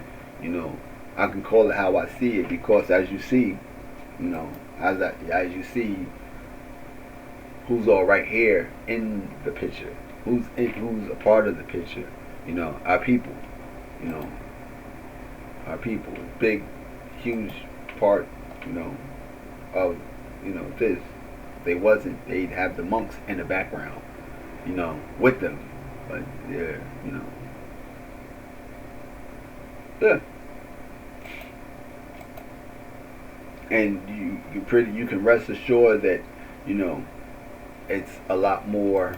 I can call it how I see it, because as you see, as you see, who's all right here in the picture, who's a part of the picture, our people, our people, big, huge part, of this. They wasn't, they'd have the monks in the background, with them, but they're, Yeah. And you can rest assured that, you know, it's a lot more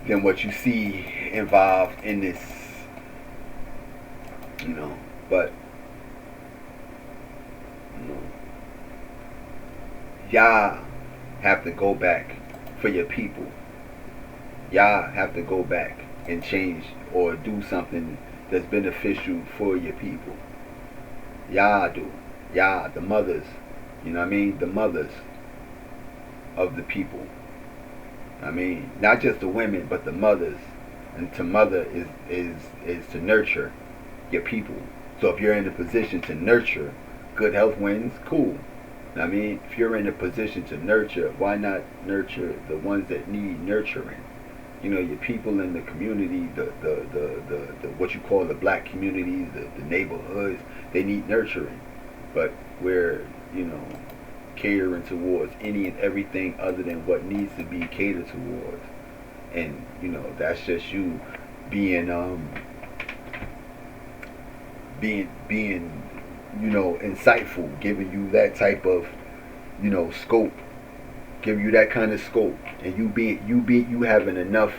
than what you see involved in this, you know. But, you know, y'all have to go back for your people. Y'all have to go back and change or do something that's beneficial for your people. Y'all do. Y'all, the mothers, you know what I mean? The mothers of the people. I mean, not just the women, but the mothers. And to mother is to nurture your people. So if you're in a position to nurture, good health wins, cool. I mean, if you're in a position to nurture, why not nurture the ones that need nurturing? You know, your people in the community, the what you call the black communities, the neighborhoods, they need nurturing. But we're, you know, catering towards any and everything other than what needs to be catered towards. And, you know, that's just you being you know, insightful, giving you that type of, you know, scope, giving you that kind of scope, and you having enough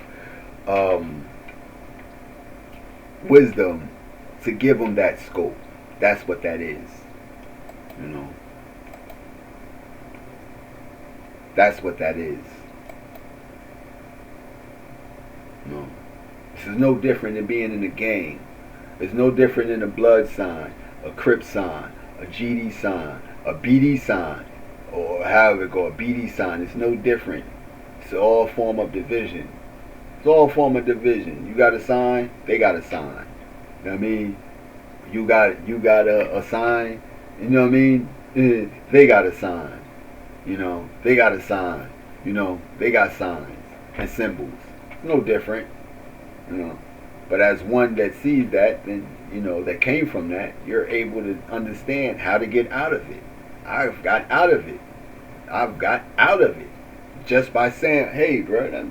wisdom to give them that scope. That's what that is, you know. That's what that is. No, this is no different than being in a gang. It's no different than a blood sign, a Crip sign, a GD sign, a BD sign, or however it go, a BD sign. It's no different. It's all a form of division. It's all a form of division. You got a sign, they got a sign. You know what I mean? You got a sign, you know what I mean? They got a sign. You know, they got a sign. You know, they got signs and symbols. It's no different. You know. But as one that sees that, then, you know, that came from that, you're able to understand how to get out of it. I've got out of it. I've got out of it. Just by saying, hey, bro, that's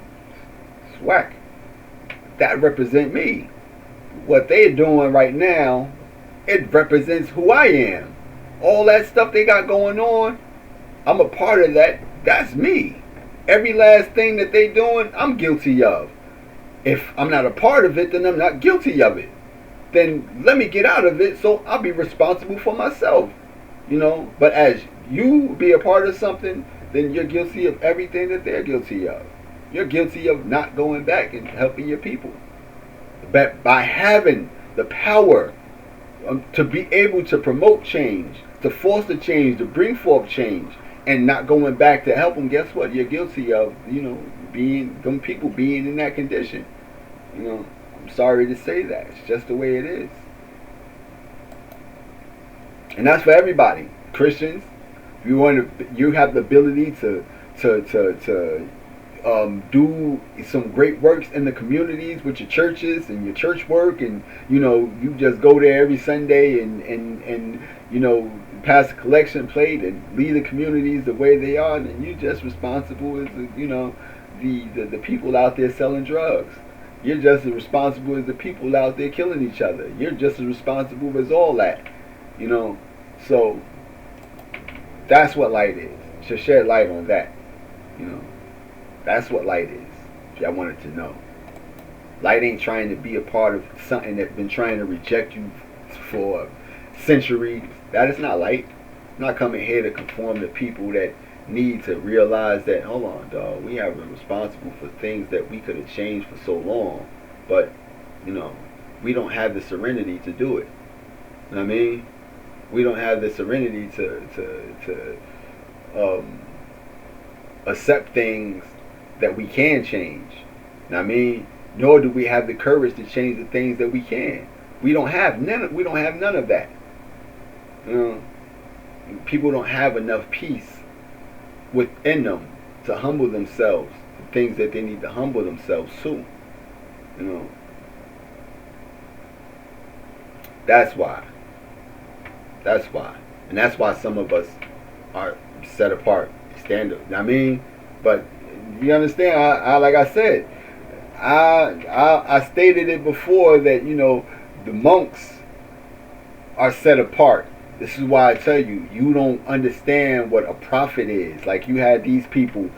whack. That represents me. What they're doing right now, it represents who I am. All that stuff they got going on, I'm a part of that. That's me. Every last thing that they doing, I'm guilty of. If I'm not a part of it, then I'm not guilty of it. Then let me get out of it so I'll be responsible for myself. You know, but as you be a part of something, then you're guilty of everything that they're guilty of. You're guilty of not going back and helping your people. But by having the power to be able to promote change, to foster change, to bring forth change, and not going back to help them, guess what? You're guilty of, you know, being them people being in that condition. You know, I'm sorry to say that. It's just the way it is. And that's for everybody. Christians, if you want to, you have the ability to do some great works in the communities with your churches and your church work, and you know, you just go there every Sunday and you know, pass a collection plate and lead the communities the way they are, and you're just responsible as the, you know, the people out there selling drugs. You're just as responsible as the people out there killing each other. You're just as responsible as all that, you know. So that's what light is. Should shed light on that, you know. That's what light is, if y'all wanted to know. Light ain't trying to be a part of something that's been trying to reject you for centuries. That is not light. I'm not coming here to conform to people that need to realize that, hold on, dog, we have been responsible for things that we could have changed for so long, but, you know, we don't have the serenity to do it. You know what I mean? We don't have the serenity to accept things that we can change. You know what I mean? Nor do we have the courage to change the things that we can. We don't have none of that. You know, people don't have enough peace within them to humble themselves, the things that they need to humble themselves to. You know, that's why. And that's why some of us are set apart, stand up. I mean, but you understand, I like I said, I stated it before that, you know, the monks are set apart. This is why I tell you, you don't understand what a prophet is. Like, you had these people,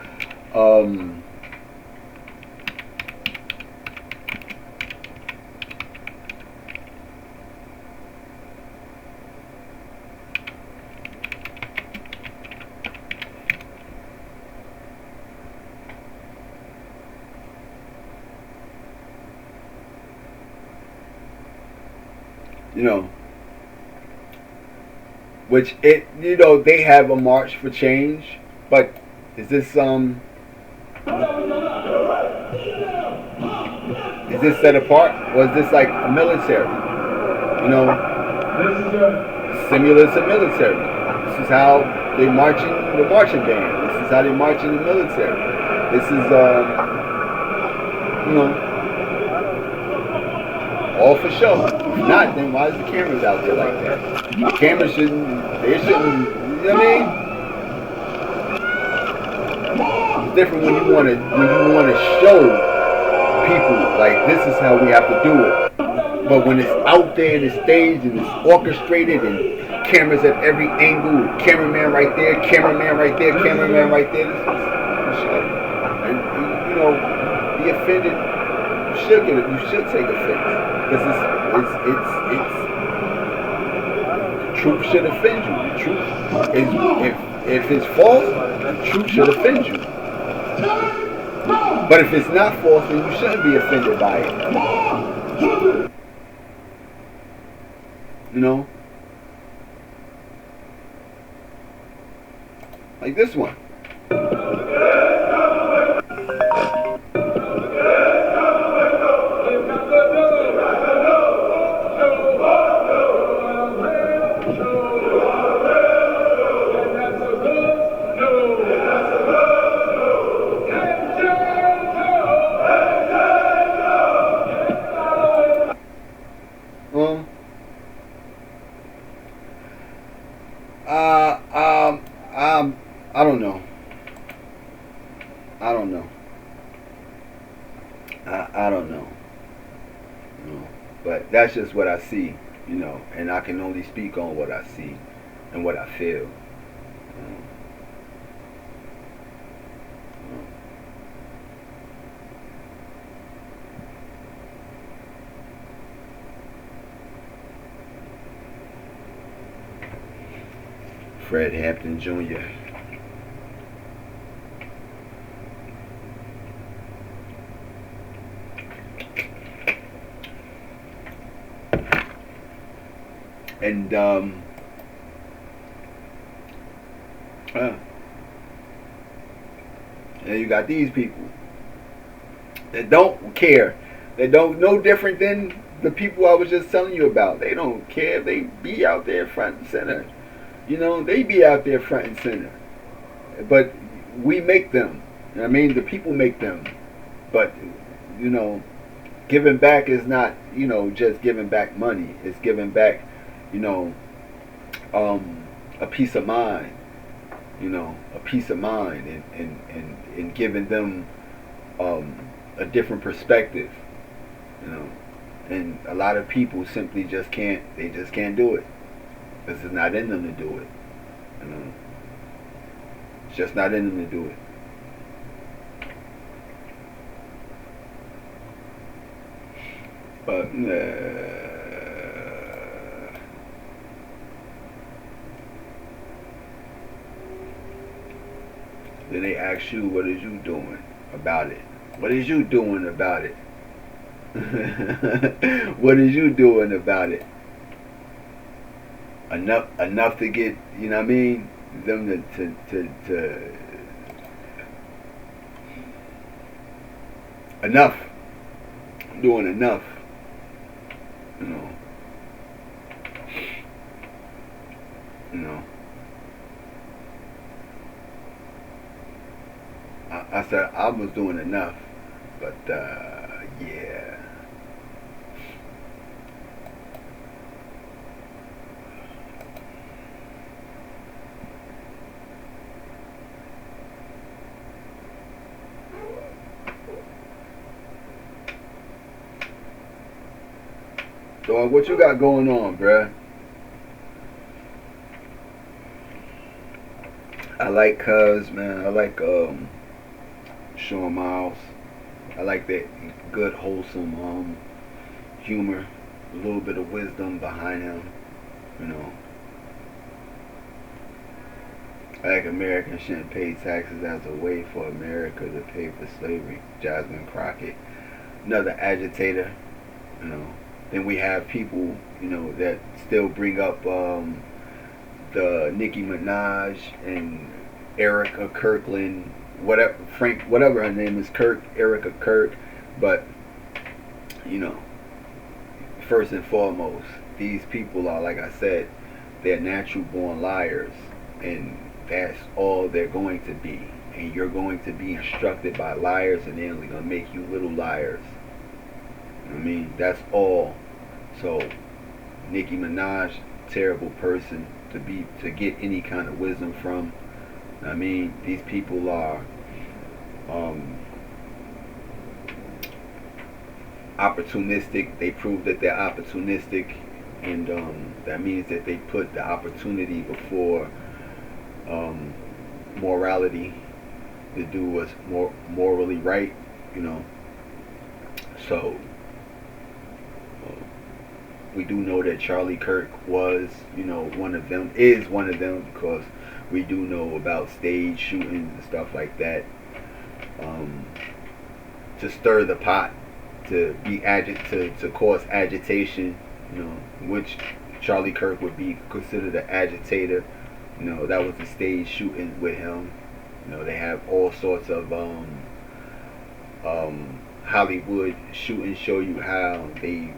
you know, which they have a march for change, but is this set apart, or is this like a military? Similar to military. This is how they marching the marching band. This is how they march in the military. This is all for show. If not, then why is the cameras out there like that? The cameras shouldn't. They shouldn't. You know what I mean? It's different when you wanna show people like this is how we have to do it. But when it's out there and it's staged and it's orchestrated and cameras at every angle, cameraman right there, cameraman right there, cameraman right there, this is show. And be offended. You should take offense. Because the truth should offend you. The truth is, if it's false, the truth should offend you. But if it's not false, then you shouldn't be offended by it. Like this one. I don't know. I don't know. But that's just what I see, and I can only speak on what I see and what I feel. Fred Hampton Jr. And then you got these people that don't care. They don't no different than the people I was just telling you about. They don't care. They be out there front and center. They be out there front and center. But we make them. The people make them. But giving back is not just giving back money. It's giving back a peace of mind, a peace of mind, and giving them a different perspective, and a lot of people simply just can't do it because it's not in them to do it, it's just not in them to do it. But then they ask you, what is you doing about it? What is you doing about it? What is you doing about it? Enough to get, them to enough. I'm doing enough. I said I was doing enough, but yeah. So what you got going on, bruh? I like Cuz, man. I like Sean Miles. I like that good, wholesome humor, a little bit of wisdom behind him. You know, I like Americans shouldn't pay taxes as a way for America to pay for slavery. Jasmine Crockett, another agitator. You know, then we have people, you know, that still bring up the Nicki Minaj and Erica Kirkland, whatever Frank, whatever her name is, Erica Kirk. But you know, first and foremost, these people are, like I said, they're natural born liars, and that's all they're going to be. And you're going to be instructed by liars, and they're only gonna make you little liars. I mean, that's all. So, Nicki Minaj, terrible person to get any kind of wisdom from. I mean, these people are opportunistic. They prove that they're opportunistic, and that means that they put the opportunity before morality, to do what's more morally right. You know, so we do know that Charlie Kirk was, you know, one of them, is one of them, because we do know about stage shootings and stuff like that, to stir the pot, to be to cause agitation, you know, which Charlie Kirk would be considered an agitator. You know, that was the stage shooting with him. You know, they have all sorts of Hollywood shootings show you how they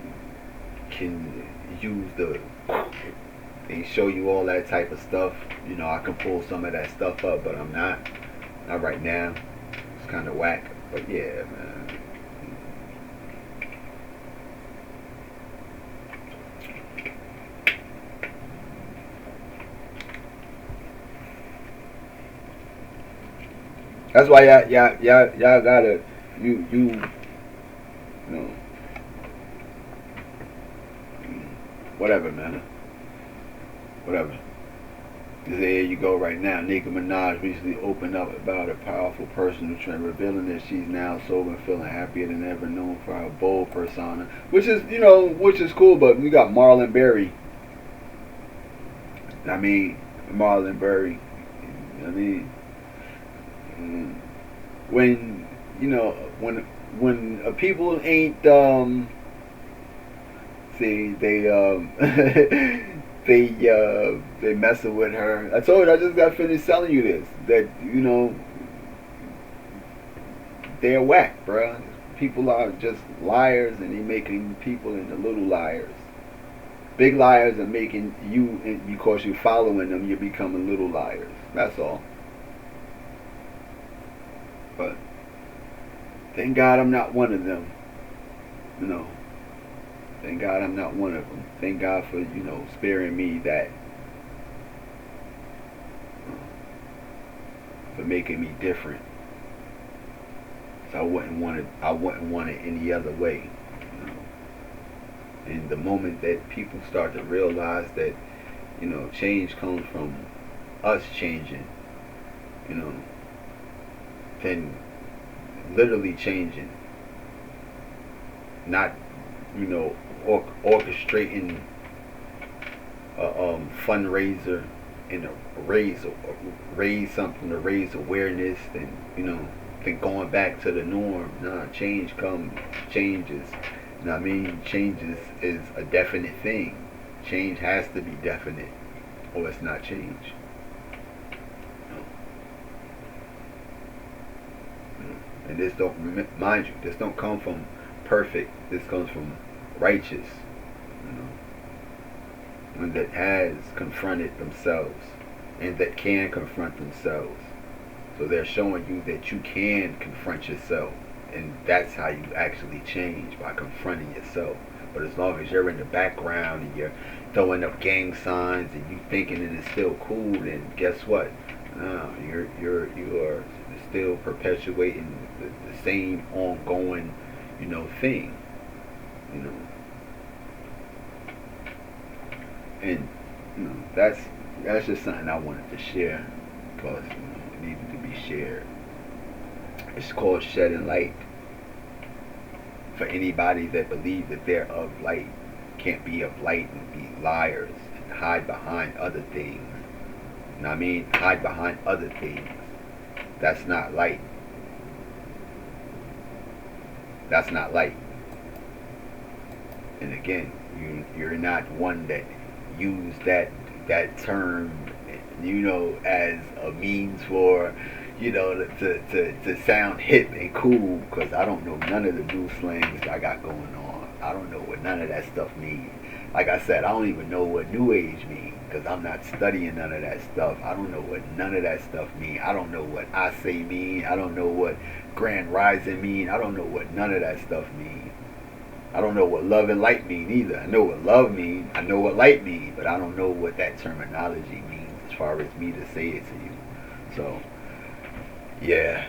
can use they show you all that type of stuff. You know, I can pull some of that stuff up, but I'm not right now. It's kind of whack, but yeah, man. That's why y'all gotta you know, whatever, man. Whatever. There you go right now. Nicki Minaj recently opened up about a powerful personal trend, revealing that she's now sober and feeling happier than ever, known for her bold persona. Which is, you know, which is cool, but we got Marlon Berry. I mean, Marlon Berry. I mean, when, you know, when people ain't, see, they messing with her. I told you, I just got finished telling you this, that, you know, they're whack, bruh. People are just liars, and they making people into little liars. Big liars are making you, because you're following them, you're becoming little liars. That's all. But thank God I'm not one of them. You know. Thank God I'm not one of them. Thank God for, you know, sparing me that, for making me different. So I wouldn't want it any other way. You know. And the moment that people start to realize that, you know, change comes from us changing, you know, then literally changing, not, you know, orchestrating a fundraiser and raise something to raise awareness, and, you know, then going back to the norm. Nah, change changes. You know what I mean? Change is a definite thing. Change has to be definite, or it's not change. And this don't, mind you, this don't come from perfect. This comes from righteous, you know, one that has confronted themselves and that can confront themselves. So they're showing you that you can confront yourself, and that's how you actually change, by confronting yourself. But as long as you're in the background and you're throwing up gang signs and you thinking that it's still cool, then guess what? No, you are still perpetuating the same ongoing, you know, thing. You know, and you know, that's just something I wanted to share, because it needed to be shared. It's called shedding light. For anybody that believe that they're of light, can't be of light and be liars and hide behind other things. You know what I mean? Hide behind other things. That's not light. That's not light. And again, you're not one that use that term, as a means for, to sound hip and cool, because I don't know none of the new slangs I got going on. I don't know what none of that stuff means. Like I said, I don't even know what New Age means, because I'm not studying none of that stuff. I don't know what none of that stuff mean. I don't know what I say mean. I don't know what Grand Rising mean. I don't know what none of that stuff mean. I don't know what love and light mean either. I know what love mean. I know what light mean, but I don't know what that terminology means as far as me to say it to you. So, yeah.